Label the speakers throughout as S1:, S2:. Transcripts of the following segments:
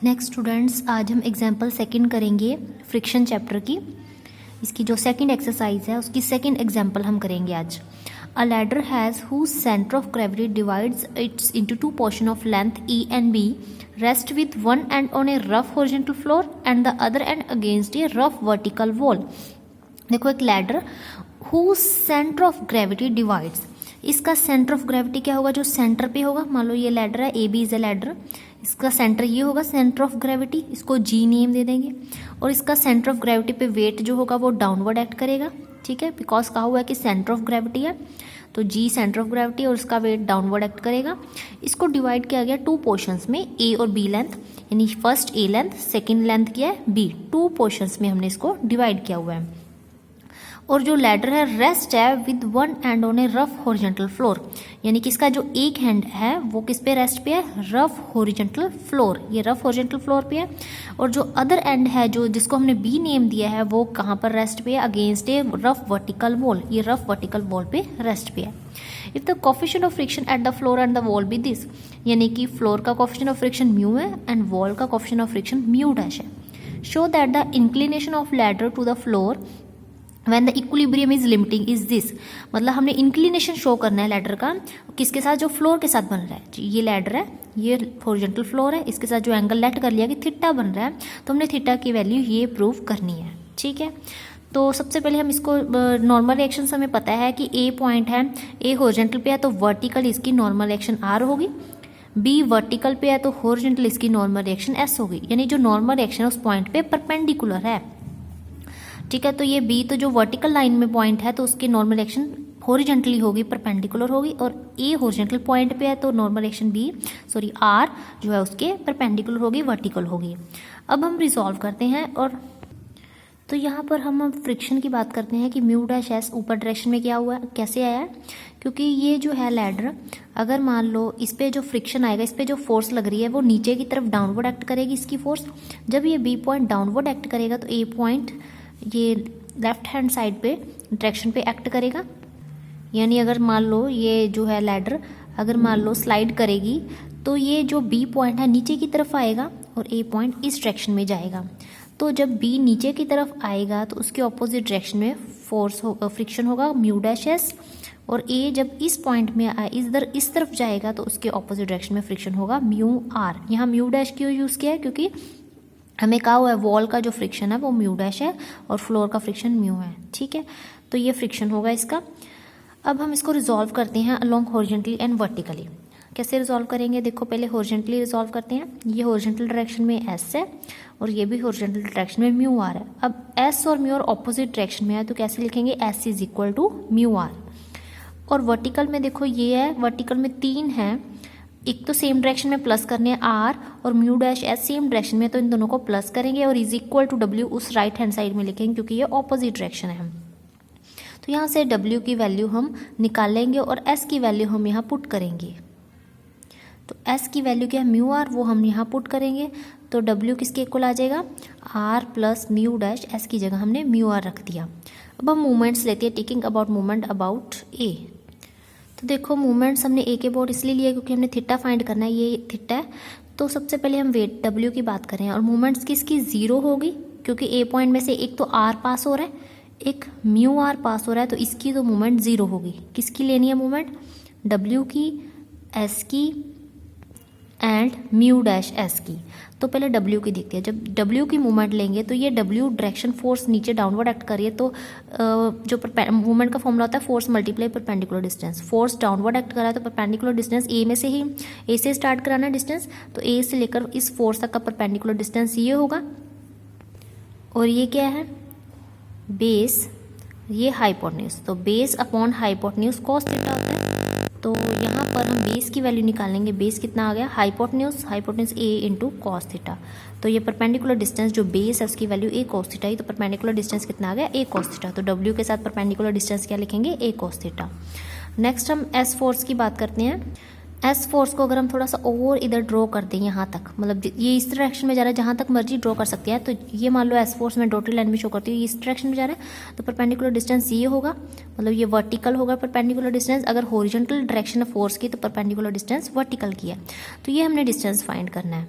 S1: Next students, आज हम example second करेंगे फ्रिक्शन चैप्टर की। इसकी जो सेकंड एक्सरसाइज है उसकी सेकंड एग्जाम्पल हम करेंगे आज। A ladder has whose centre of gravity divides its into two portion of length E and B rest with one end on a rough horizontal floor and the other end against a rough vertical wall. देखो, एक ladder whose centre of gravity divides, इसका centre of gravity क्या होगा? जो centre पे होगा, मान लो ये लैडर है, A B is a ladder, इसका सेंटर ये होगा सेंटर ऑफ ग्रेविटी, इसको जी नेम दे देंगे। और इसका सेंटर ऑफ ग्रेविटी पे वेट जो होगा वो डाउनवर्ड एक्ट करेगा, ठीक है, बिकॉज कहा हुआ है कि सेंटर ऑफ ग्रेविटी है, तो जी सेंटर ऑफ ग्रेविटी और उसका वेट डाउनवर्ड एक्ट करेगा। इसको डिवाइड किया गया टू पोर्शंस में, ए और बी लेंथ, यानी first A length, second length क्या है बी, टू पोर्शंस में हमने इसको डिवाइड किया हुआ है। और जो लैडर है रेस्ट है with one end on a rough horizontal floor, यानी कि इसका जो एक हैंड है वो किस पे रेस्ट पे है? रफ हॉरिजॉन्टल फ्लोर, ये रफ हॉरिजॉन्टल फ्लोर पे है। और जो अदर एंड है, जो जिसको हमने बी नेम दिया है, वो कहाँ पर रेस्ट पे है? Against a rough vertical wall, ये रफ वर्टिकल वॉल पे रेस्ट पे है। If the coefficient of friction at the floor and the wall be this, यानी कि फ्लोर का कोफिशिएंट ऑफ फ्रिक्शन म्यू है एंड वॉल का coefficient of friction mu dash है। Show that the inclination of ladder to the floor when the equilibrium is limiting is this, मतलब हमने inclination show करना है लैडर का, किसके साथ? जो फ्लोर के साथ बन रहा है। ये लैडर है, ये हॉरिजॉन्टल फ्लोर है, इसके साथ जो एंगल लेट कर लिया कि थीटा बन रहा है, तो हमने थीटा की वैल्यू ये प्रूव करनी है, ठीक है। तो सबसे पहले हम इसको नॉर्मल रिएक्शन से हमें पता है कि ए पॉइंट है, ए हॉरिजॉन्टल पे है तो वर्टिकल इसकी नॉर्मल रिएक्शन आर होगी, बी वर्टिकल पे है तो हॉरिजॉन्टल इसकी नॉर्मल रिएक्शन एस होगी, यानी जो नॉर्मल रिएक्शन है उस पॉइंट पे परपेंडिकुलर है, ठीक है। तो ये बी तो जो वर्टिकल लाइन में पॉइंट है तो उसकी नॉर्मल एक्शन हॉरिजॉन्टली होगी, परपेंडिकुलर होगी, और ए हॉरिजॉन्टल पॉइंट पे है तो नॉर्मल एक्शन आर जो है उसके परपेंडिकुलर होगी, वर्टिकल होगी। अब हम रिजॉल्व करते हैं, और तो यहाँ पर हम फ्रिक्शन की बात करते हैं कि म्यू डैश एस ऊपर डायरेक्शन में क्या हुआ है, कैसे आया है? क्योंकि ये जो है लैडर, अगर मान लो इस पे जो फ्रिक्शन आएगा, इस पे जो फोर्स लग रही है वो नीचे की तरफ डाउनवर्ड एक्ट करेगी इसकी फोर्स। जब ये बी पॉइंट डाउनवर्ड एक्ट करेगा तो ए पॉइंट ये लेफ्ट हैंड साइड पे डायरेक्शन पे एक्ट करेगा, यानी अगर मान लो ये जो है लैडर अगर मान लो स्लाइड करेगी तो ये जो बी पॉइंट है नीचे की तरफ आएगा और ए पॉइंट इस डायरेक्शन में जाएगा। तो जब बी नीचे की तरफ आएगा तो उसके ऑपोजिट डायरेक्शन में फोर्स फ्रिक्शन होगा म्यू डैश एस, और ए जब इस पॉइंट में इस तरफ जाएगा तो उसके ऑपोजिट डायरेक्शन में फ्रिक्शन होगा म्यू आर। यहाँ म्यू डैश क्यों यूज़ किया है? क्योंकि हमें कहा हुआ है वॉल का जो फ्रिक्शन है वो म्यू डैश है और फ्लोर का फ्रिक्शन म्यू है, ठीक है। तो ये फ्रिक्शन होगा इसका। अब हम इसको रिजॉल्व करते हैं अलोंग हॉरिजॉन्टली एंड वर्टिकली। कैसे रिजॉल्व करेंगे? देखो, पहले हॉरिजॉन्टली रिजॉल्व करते हैं। ये हॉरिजॉन्टल डायरेक्शन में एस है और ये भी हॉरिजॉन्टल डायरेक्शन में म्यू आर है। अब एस और म्यू आर ऑपोजिट डायरेक्शन में है तो कैसे लिखेंगे? S is equal to mu R. और वर्टिकल में देखो ये है, वर्टिकल में 3 है, एक तो सेम डायरेक्शन में प्लस करने हैं आर और mu dash S same direction में, तो इन दोनों को प्लस करेंगे और इज इक्वल टू डब्ल्यू उस राइट हैंड साइड में लिखेंगे क्योंकि ये ऑपोजिट डायरेक्शन है। तो यहाँ से डब्ल्यू की वैल्यू हम निकालेंगे और एस की वैल्यू हम यहाँ पुट करेंगे। तो एस की वैल्यू क्या है? म्यू आर, वो हम यहाँ पुट करेंगे तो डब्ल्यू किसके इक्वल आ जाएगा? R plus mu dash S की जगह हमने म्यू आर रख दिया। अब हम मूवमेंट्स लेते हैं, टेकिंग अबाउट मूवमेंट अबाउट ए। तो देखो, मूवमेंट्स हमने ए के अबाउट इसलिए लिया क्योंकि हमने थीटा फाइंड करना है, ये थीटा है। तो सबसे पहले हम वेट डब्ल्यू की बात करें, और मूवमेंट्स किसकी 0 होगी क्योंकि ए पॉइंट में से एक तो आर पास हो रहा है, एक म्यू आर पास हो रहा है, तो इसकी तो मूवमेंट 0 होगी। किसकी लेनी है मूवमेंट? डब्ल्यू की, एस की एंड म्यू डैश एस की। तो पहले डब्ल्यू की देखते हैं। जब डब्ल्यू की मूवमेंट लेंगे तो ये डब्ल्यू डायरेक्शन फोर्स नीचे डाउनवर्ड एक्ट कर रही है, तो जो मूवमेंट का फॉर्मूला होता है force multiply perpendicular distance. Force downward act कर रहा है तो परपेंडिकुलर डिस्टेंस ए में से ही, ए से स्टार्ट कराना है डिस्टेंस, तो ए से लेकर इस फोर्स तक का परपेंडिकुलर डिस्टेंस ये होगा। और ये क्या है? बेस, ये हाइपोटेन्यूज, तो base upon hypotenuse cos theta होता है। तो यहाँ पर हम बेस की वैल्यू निकालेंगे। बेस कितना आ गया? Hypotenuse A into cos theta. तो ये परपेंडिकुलर डिस्टेंस जो बेस है उसकी वैल्यू ए कॉस थीटा ही, तो परपेंडिकुलर डिस्टेंस कितना आ गया? ए कॉस थीटा। तो डब्ल्यू के साथ परपेंडिकुलर डिस्टेंस क्या लिखेंगे? ए कॉस थीटा। नेक्स्ट हम एस फोर्स की बात करते हैं। एस फोर्स को अगर हम थोड़ा सा और इधर ड्रॉ कर दें यहाँ तक, मतलब ये इस डायरेक्शन में जा रहा है, जहाँ तक मर्जी ड्रॉ कर सकते हैं। तो ये मान लो एस फोर्स में डॉटेड लाइन में शो करती है, इस डायरेक्शन में जा रहा है, तो परपेंडिकुलर डिस्टेंस ये होगा, मतलब ये वर्टिकल होगा परपेंडिकुलर डिस्टेंस। अगर हॉरिजॉन्टल डायरेक्शन है फोर्स की तो परपेंडिकुलर डिस्टेंस वर्टिकल की है। तो ये हमने डिस्टेंस फाइंड करना है।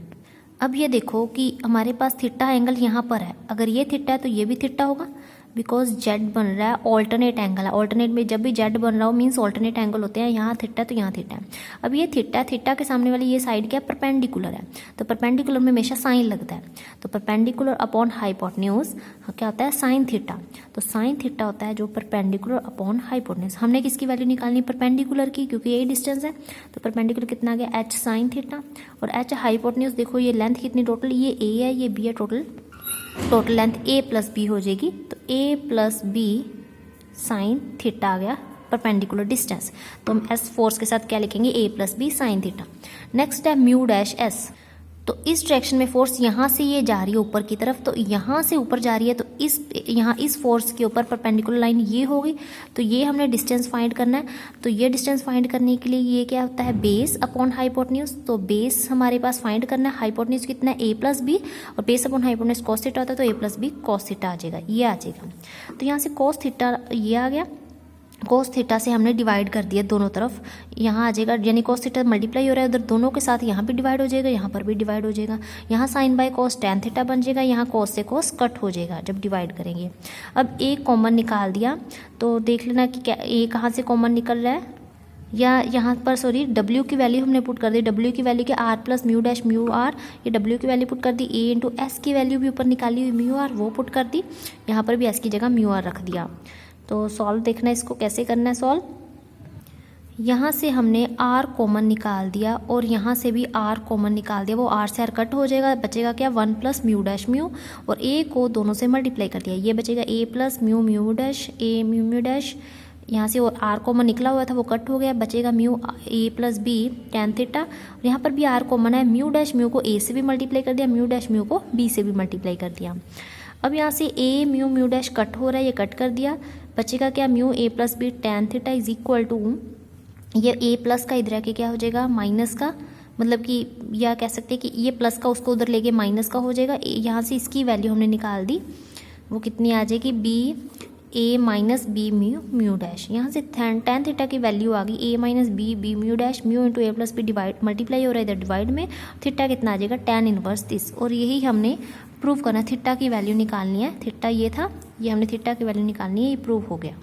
S1: अब ये देखो कि हमारे पास थीटा एंगल यहाँ पर है, अगर ये थीटा है तो ये भी थीटा होगा, बिकॉज जेड बन रहा है, ऑल्टरनेट एंगल है। ऑल्टरनेट में जब भी जेड बन रहा हो मीन्स ऑल्टरनेट एंगल होते हैं, यहाँ थीटा तो यहाँ थीटा है। अब ये थीटा, थीटा के सामने वाली ये साइड क्या है, परपेंडिकुलर है, तो परपेंडिकुलर में हमेशा साइन लगता है, तो परपेंडिकुलर अपॉन हाइपोटेन्यूज क्या होता है, साइन थीटा। तो साइन थीटा होता है जो परपेंडिकुलर अपॉन हाइपोटेन्यूज। हमने किसकी वैल्यू निकालनी, परपेंडिकुलर की, क्योंकि यही डिस्टेंस है, तो परपेंडिकुलर कितना आ गया, एच साइन थीटा, और एच हाइपोटेन्यूज। देखो ये लेंथ कितनी टोटल, ये ए है ये बी है, टोटल लेंथ ए प्लस बी हो जाएगी, तो ए प्लस बी साइन थीटा आ गया परपेंडिकुलर डिस्टेंस। तो हम एस फोर्स के साथ क्या लिखेंगे, A plus B sine theta. Next है म्यू डैश एस, तो इस डायरेक्शन में फोर्स यहाँ से ये जा रही है ऊपर की तरफ, तो यहाँ से ऊपर जा रही है, तो इस फोर्स के ऊपर परपेंडिकुलर लाइन ये होगी, तो ये हमने डिस्टेंस फाइंड करना है। तो ये डिस्टेंस फाइंड करने के लिए ये क्या होता है, बेस अपॉन हाइपोटेन्यूज। तो बेस हमारे पास फाइंड करना है, हाइपोटेन्यूज कितना है, ए प्लस बी, और base upon hypotenuse cos theta होता है, तो ए प्लस बी कॉस थीटा आ जाएगा, ये आ जाएगा। तो यहाँ से कॉस थीटा ये आ गया, कोस थीटा से हमने डिवाइड कर दिया दोनों तरफ, यहाँ आ जाएगा, यानी कोस थीटा मल्टीप्लाई हो रहा है उधर दोनों के साथ, यहाँ भी डिवाइड हो जाएगा, यहाँ पर भी डिवाइड हो जाएगा, यहाँ sine by cos tan theta बन जाएगा, यहाँ कोस से कोस कट हो जाएगा जब डिवाइड करेंगे। अब ए कॉमन निकाल दिया, तो देख लेना कि क्या ए कहाँ से कॉमन निकल रहा है, या यहाँ पर सॉरी W की वैल्यू हमने पुट कर दी, W की वैल्यू के R plus mu dash mu R, ये W की वैल्यू पुट कर दी, A इंटू एस की वैल्यू भी ऊपर निकाली हुई म्यू आर वो पुट कर दी, यहाँ पर भी एस की जगह म्यू आर रख दिया। तो सॉल्व देखना है इसको कैसे करना है सॉल्व। यहाँ से हमने R कॉमन निकाल दिया और यहाँ से भी R कॉमन निकाल दिया, वो R से R कट हो जाएगा, बचेगा क्या 1 प्लस म्यू डैश म्यू, और A को दोनों से मल्टीप्लाई कर दिया, ये बचेगा A plus mu mu dash A mu mu dash, यहाँ से और R कॉमन निकला हुआ था वो कट हो गया, बचेगा mu A plus B tan theta, और यहाँ पर भी R कॉमन है, म्यू डैश म्यू को A से भी मल्टीप्लाई कर दिया, म्यू डैश म्यू को B से भी मल्टीप्लाई कर दिया। अब यहाँ से A mu mu dash cut हो रहा है, ये कट कर दिया, बचेगा क्या mu A plus B tan theta is equal to, ये A प्लस का इधर आके क्या हो जाएगा माइनस का, मतलब कि या कह सकते हैं कि ये प्लस का उसको उधर लेके माइनस का हो जाएगा। यहाँ से इसकी वैल्यू हमने निकाल दी, वो कितनी आ जाएगी B A minus B mu mu dash, यहाँ से टैन थीटा की वैल्यू आ गई A minus B B mu dash, mu into A plus B divide multiply हो रहा है इधर डिवाइड में, थीटा कितना आ जाएगा टैन इनवर्स दिस, और यही हमने प्रूव करना है, थीटा की वैल्यू निकालनी है, थीटा ये था, ये हमने थीटा की वैल्यू निकालनी है, ये प्रूव हो गया।